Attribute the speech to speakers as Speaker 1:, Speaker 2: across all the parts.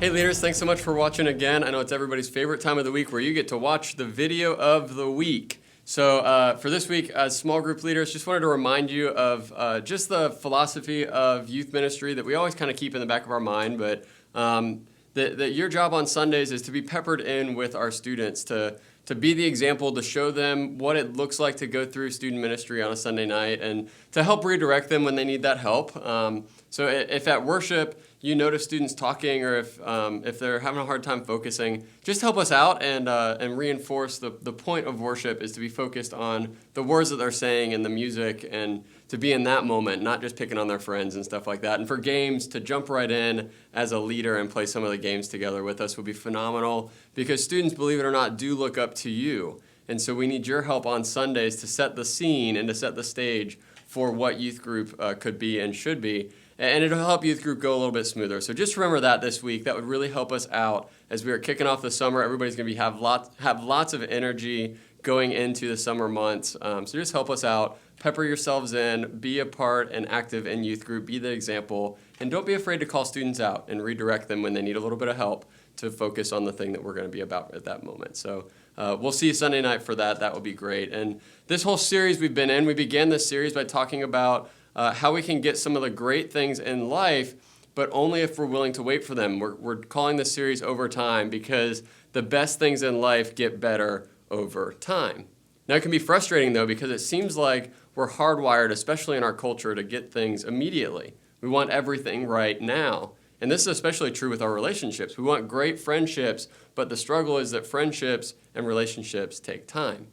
Speaker 1: Hey leaders, thanks so much for watching again. I know it's everybody's favorite time of the week where you get to watch the video of the week. So for this week, as small group leaders, just wanted to remind you of just the philosophy of youth ministry that we always kind of keep in the back of our mind, but that your job on Sundays is to be peppered in with our students, to be the example, to show them what it looks like to go through student ministry on a Sunday night, and to help redirect them when they need that help. So if at worship you notice students talking, or if they're having a hard time focusing, just help us out and reinforce the point of worship is to be focused on the words that they're saying and the music, and to be in that moment, not just picking on their friends and stuff like that. And for games, to jump right in as a leader and play some of the games together with us would be phenomenal, because students, believe it or not, do look up to you. And so we need your help on Sundays to set the scene and to set the stage for what youth group could be and should be. And it'll help youth group go a little bit smoother. So just remember that this week. That would really help us out as we are kicking off the summer. Everybody's going to have lots of energy going into the summer months. So just help us out. Pepper yourselves in. Be a part and active in youth group. Be the example. And don't be afraid to call students out and redirect them when they need a little bit of help to focus on the thing that we're going to be about at that moment. So we'll see you Sunday night for that. That will be great. And this whole series we've been in, we began this series by talking about how we can get some of the great things in life, but only if we're willing to wait for them. We're calling this series Over Time, because the best things in life get better over time. Now, it can be frustrating, though, because it seems like we're hardwired, especially in our culture, to get things immediately. We want everything right now. And this is especially true with our relationships. We want great friendships, but the struggle is that friendships and relationships take time.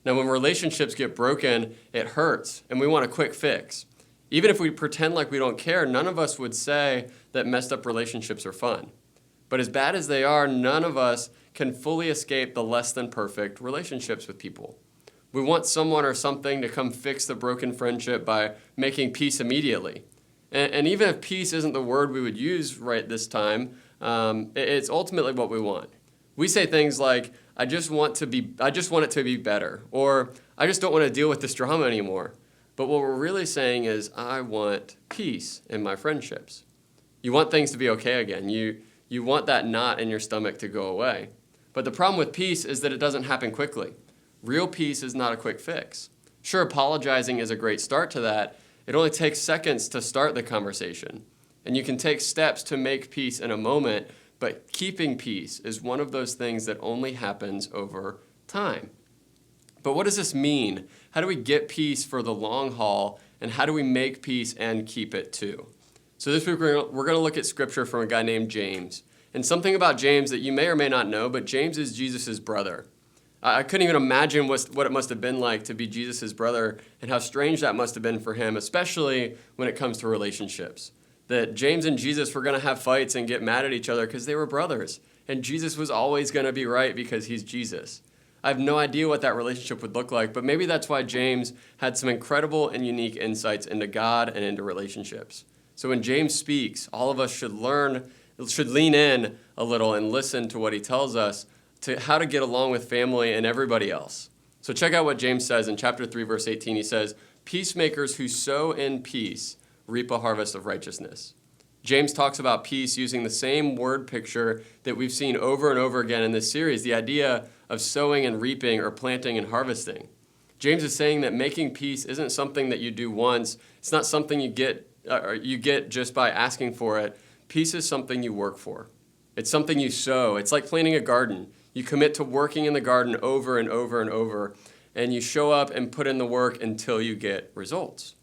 Speaker 1: Now, when relationships get broken, it hurts, and we want a quick fix. Even if we pretend like we don't care, none of us would say that messed up relationships are fun. But as bad as they are, none of us can fully escape the less than perfect relationships with people. We want someone or something to come fix the broken friendship by making peace immediately. And even if peace isn't the word we would use right this time, it's ultimately what we want. We say things like, I just want it to be better, or I just don't want to deal with this drama anymore. But what we're really saying is, I want peace in my friendships. You want things to be okay again. You want that knot in your stomach to go away. But the problem with peace is that it doesn't happen quickly. Real peace is not a quick fix. Sure, apologizing is a great start to that. It only takes seconds to start the conversation. And you can take steps to make peace in a moment, but keeping peace is one of those things that only happens over time. But what does this mean? How do we get peace for the long haul, and how do we make peace and keep it too? So this week we're going to look at scripture from a guy named James. And something about James that you may or may not know, but James is Jesus' brother. I couldn't even imagine what it must have been like to be Jesus' brother, and how strange that must have been for him, especially when it comes to relationships. That James and Jesus were going to have fights and get mad at each other because they were brothers. And Jesus was always going to be right because he's Jesus. I have no idea what that relationship would look like, but maybe that's why James had some incredible and unique insights into God and into relationships. So when James speaks, all of us should lean in a little and listen to what he tells us to how to get along with family and everybody else. So check out what James says in chapter 3, verse 18. He says, "Peacemakers who sow in peace reap a harvest of righteousness." James talks about peace using the same word picture that we've seen over and over again in this series, the idea of sowing and reaping, or planting and harvesting. James is saying that making peace isn't something that you do once. It's not something you get just by asking for it. Peace is something you work for. It's something you sow. It's like planting a garden. You commit to working in the garden over and over and over, and you show up and put in the work until you get results.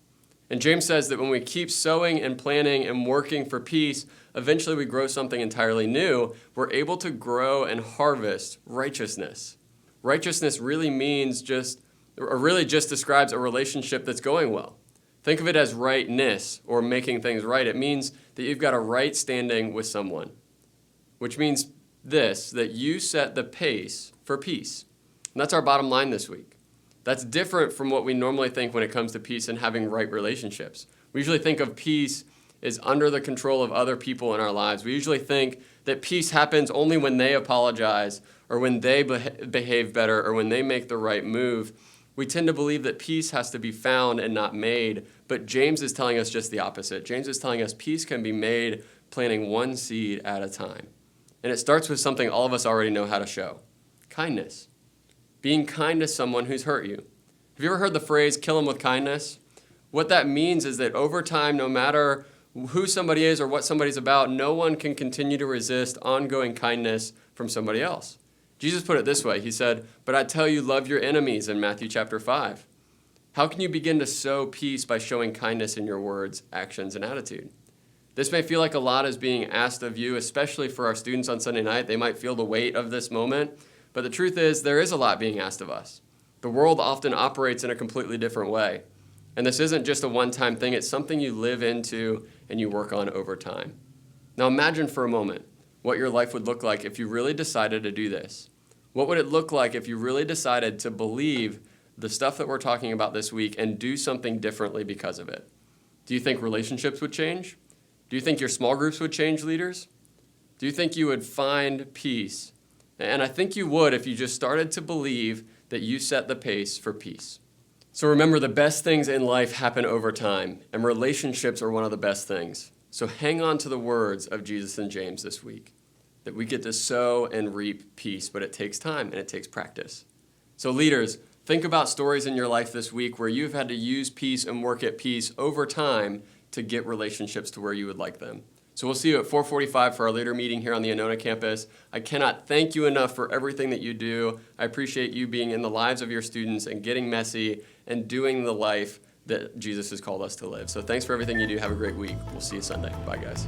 Speaker 1: And James says that when we keep sowing and planting and working for peace, eventually we grow something entirely new. We're able to grow and harvest righteousness. Righteousness really just describes a relationship that's going well. Think of it as rightness, or making things right. It means that you've got a right standing with someone, which means that you set the pace for peace. And that's our bottom line this week. That's different from what we normally think when it comes to peace and having right relationships. We usually think of peace as under the control of other people in our lives. We usually think that peace happens only when they apologize, or when they behave better, or when they make the right move. We tend to believe that peace has to be found and not made, but James is telling us just the opposite. James is telling us peace can be made planting one seed at a time. And it starts with something all of us already know how to show: kindness. Being kind to someone who's hurt you. Have you ever heard the phrase, kill them with kindness? What that means is that over time, no matter who somebody is or what somebody's about, no one can continue to resist ongoing kindness from somebody else. Jesus put it this way. He said, "But I tell you, love your enemies," in Matthew chapter 5. How can you begin to sow peace by showing kindness in your words, actions, and attitude? This may feel like a lot is being asked of you, especially for our students on Sunday night. They might feel the weight of this moment, but the truth is there is a lot being asked of us. The world often operates in a completely different way. And this isn't just a one-time thing. It's something you live into and you work on over time. Now imagine for a moment what your life would look like if you really decided to do this. What would it look like if you really decided to believe the stuff that we're talking about this week and do something differently because of it? Do you think relationships would change? Do you think your small groups would change, leaders? Do you think you would find peace? And I think you would if you just started to believe that you set the pace for peace. So remember, the best things in life happen over time, and relationships are one of the best things. So hang on to the words of Jesus and James this week, that we get to sow and reap peace, but it takes time and it takes practice. So leaders, think about stories in your life this week where you've had to use peace and work at peace over time to get relationships to where you would like them. So we'll see you at 4:45 for our leader meeting here on the Anona campus. I cannot thank you enough for everything that you do. I appreciate you being in the lives of your students and getting messy and doing the life that Jesus has called us to live. So thanks for everything you do. Have a great week. We'll see you Sunday. Bye, guys.